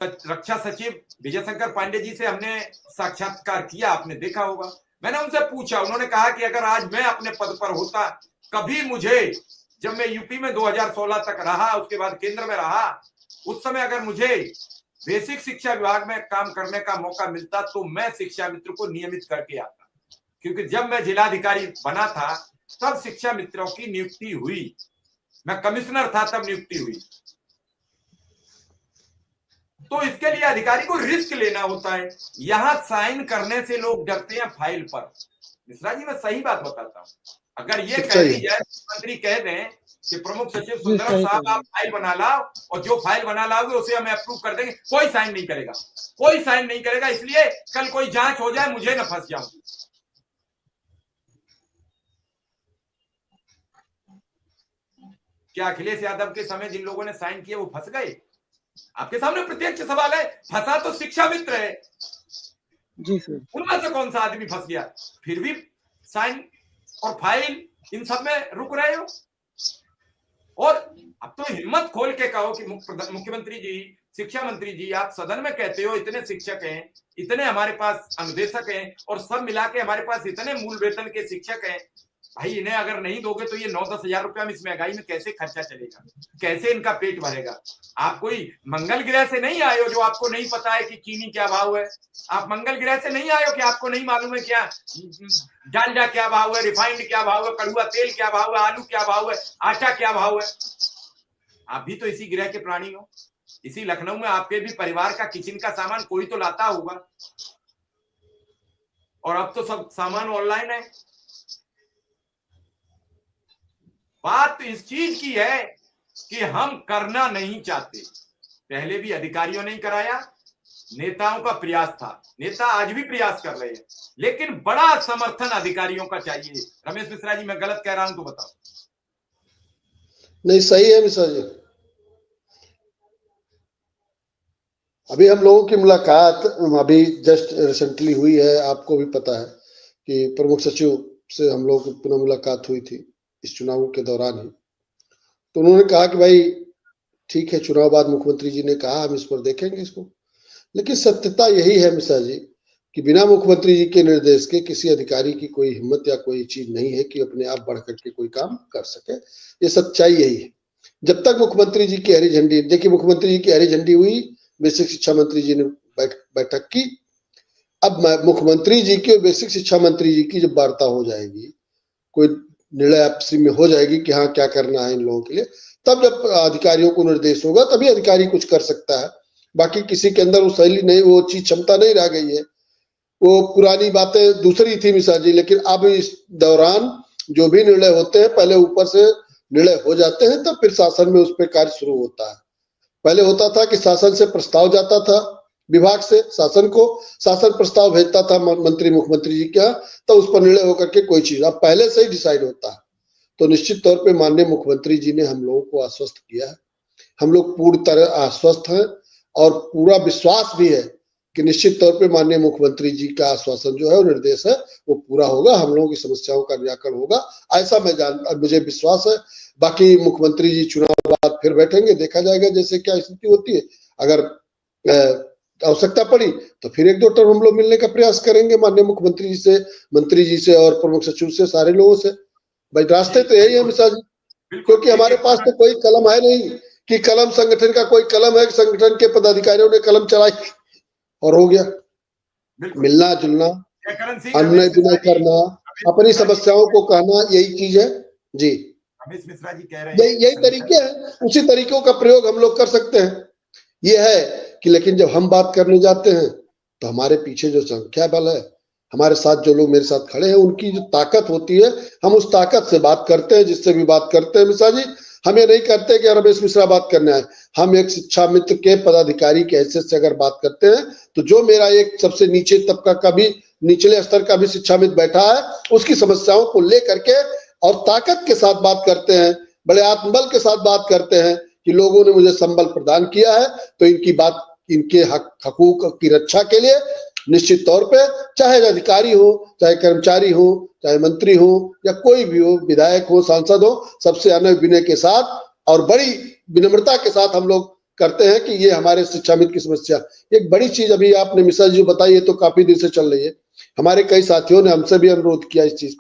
रक्षा सचिव विजय शंकर पांडे जी से हमने साक्षात्कार किया, आपने देखा होगा। मैंने उनसे पूछा, उन्होंने कहा कि अगर आज मैं अपने पद पर होता, कभी मुझे, जब मैं यूपी में 2016 तक रहा, उसके बाद केंद्र में रहा, उस समय अगर मुझे बेसिक शिक्षा विभाग में काम करने का मौका मिलता तो मैं शिक्षा मित्र को नियमित करके आता, क्योंकि जब मैं जिलाधिकारी बना था तब शिक्षा मित्रों की नियुक्ति हुई, मैं कमिश्नर था तब नियुक्ति हुई। तो इसके लिए अधिकारी को रिस्क लेना होता है। यहां साइन करने से लोग डरते हैं फाइल पर। मिश्रा जी, मैं सही बात बताता हूं। अगर ये कह दी जाए, मुख्यमंत्री कह दें कि प्रमुख सचिव सुंदरम साहब आप फाइल बना लाओ और जो फाइल बना लाओगे उसे हम अप्रूव कर देंगे, कोई साइन नहीं करेगा, कोई साइन नहीं करेगा, इसलिए कल कोई जांच हो जाए मुझे न फंस जाऊं। क्या अखिलेश यादव के समय जिन लोगों ने साइन किए वो फंस गए? आपके सामने प्रत्यक्ष सवाल है। फंसा तो शिक्षा मित्र है जी सर, उनमें से कौन सा आदमी फंस गया? फिर भी साइन और फाइल इन सब में रुक रहे हो। और अब तो हिम्मत खोल के कहो कि मुख्यमंत्री जी, शिक्षा मंत्री जी, आप सदन में कहते हो इतने शिक्षक हैं, इतने हमारे पास अनुदेशक हैं और सब मिला के हमारे पास इतने मूल वेतन के शिक्षक हैं, भाई इन्हें अगर नहीं दोगे तो ये 9-10 हजार रुपया में इस महंगाई में कैसे खर्चा चलेगा, कैसे इनका पेट भरेगा? आप कोई मंगल ग्रह से नहीं आए हो जो आपको नहीं पता है कि चीनी क्या भाव है। आप मंगल ग्रह से नहीं आए हो कि आपको नहीं मालूम है क्या डालडा क्या भाव है, रिफाइंड क्या भाव है, कड़ुआ तेल क्या भाव है, आलू क्या भाव है, आटा क्या भाव है। आप भी तो इसी ग्रह के प्राणी हो। इसी लखनऊ में आपके भी परिवार का किचन का सामान कोई तो लाता होगा, और अब तो सब सामान ऑनलाइन है। बात तो इस चीज की है कि हम करना नहीं चाहते। पहले भी अधिकारियों ने कराया, नेताओं का प्रयास था, नेता आज भी प्रयास कर रहे हैं, लेकिन बड़ा समर्थन अधिकारियों का चाहिए। रमेश मिश्रा जी, मैं गलत कह रहा हूं तो बताओ। नहीं, सही है मिश्रा जी। अभी हम लोगों की मुलाकात अभी जस्ट रिसेंटली हुई है, आपको भी पता है कि प्रमुख सचिव से हम लोगों की पुनः मुलाकात हुई थी इस चुनाव के दौरान ही। तो उन्होंने कहा कि भाई ठीक है, चुनाव बाद मुख्यमंत्री जी ने कहा हम इस पर देखेंगे इसको, लेकिन सत्यता यही है मिश्रा जी कि बिना मुख्यमंत्री जी के निर्देश के किसी अधिकारी की कोई हिम्मत या कोई चीज नहीं है कि अपने आप बढ़ करके कोई काम कर सके। ये सच्चाई यही है। जब तक मुख्यमंत्री जी की हरी झंडी, देखिए मुख्यमंत्री जी की हरी झंडी हुई, बेसिक शिक्षा मंत्री जी ने बैठक की। अब मुख्यमंत्री जी के बेसिक शिक्षा मंत्री जी की जब वार्ता हो जाएगी, कोई निर्णय आपसी में हो जाएगी कि हाँ क्या करना है इन लोगों के लिए, तब जब अधिकारियों को निर्देश होगा तभी अधिकारी कुछ कर सकता है। बाकी किसी के अंदर वो शैली नहीं, वो चीज क्षमता नहीं रह गई है। वो पुरानी बातें दूसरी थी मिश्रा जी, लेकिन अब इस दौरान जो भी निर्णय होते हैं पहले ऊपर से निर्णय हो जाते हैं, तब फिर शासन में उस पर कार्य शुरू होता है। पहले होता था कि शासन से प्रस्ताव जाता था, विभाग से शासन को, शासन प्रस्ताव भेजता था मंत्री मुख्यमंत्री जी का, तो उस पर निर्णय होकर के कोई चीज अब पहले से ही डिसाइड होता है। तो निश्चित तौर पे माननीय मुख्यमंत्री जी ने हम लोगों को आश्वस्त किया है, हम लोग पूरी तरह आश्वस्त हैं और पूरा विश्वास भी है कि निश्चित तौर पे माननीय मुख्यमंत्री जी का आश्वासन जो है वो निर्देश है वो पूरा होगा, हम लोगों की समस्याओं का निराकरण होगा, ऐसा मुझे विश्वास है। बाकी मुख्यमंत्री जी चुनाव बाद फिर बैठेंगे, देखा जाएगा जैसे क्या स्थिति होती है। अगर आवश्यकता पड़ी तो फिर 1-2 टर्म हम लोग मिलने का प्रयास करेंगे माननीय मुख्यमंत्री जी से, मंत्री जी से और प्रमुख सचिव से, सारे लोगों से। भाई रास्ते तो यही है मिश्रा जी, क्योंकि हमारे पास तो कोई कलम है नहीं कि कलम संगठन का कोई कलम है, संगठन के पदाधिकारियों ने कलम चलाई और हो गया। मिलना जुलना, अनुनय विनय करना, अपनी समस्याओं को कहना, यही चीज है जी। रमेश मिश्रा जी कह रहे हैं यही तरीके हैं, उसी तरीकों का प्रयोग हम लोग कर सकते हैं। ये है कि लेकिन जब हम बात करने जाते हैं तो हमारे पीछे जो संख्या बल है, हमारे साथ जो लोग मेरे साथ खड़े हैं, उनकी जो ताकत होती है, हम उस ताकत से बात करते हैं। जिससे भी बात करते हैं मिश्रा जी, हम ये नहीं करते कि रमेश मिश्रा बात करना है, हम एक शिक्षा मित्र के पदाधिकारी के हैसियत से अगर बात करते हैं तो जो मेरा एक सबसे नीचे तबका का भी, निचले स्तर का भी शिक्षा मित्र बैठा है, उसकी समस्याओं को लेकर के और ताकत के साथ बात करते हैं, बड़े आत्मबल के साथ बात करते हैं कि लोगों ने मुझे संबल प्रदान किया है तो इनकी बात, इनके हकूक की रक्षा के लिए निश्चित तौर पे चाहे अधिकारी हो, चाहे कर्मचारी हो, चाहे मंत्री हो या कोई भी हो, विधायक हो, सांसद हो, सबसे अनय विनय के साथ और बड़ी विनम्रता के साथ हम लोग करते हैं कि ये हमारे शिक्षा मित्र की समस्या। एक बड़ी चीज अभी आपने मिश्रा जी बताई है तो काफी दिन से चल रही है, हमारे कई साथियों ने हमसे भी अनुरोध किया इस चीज को।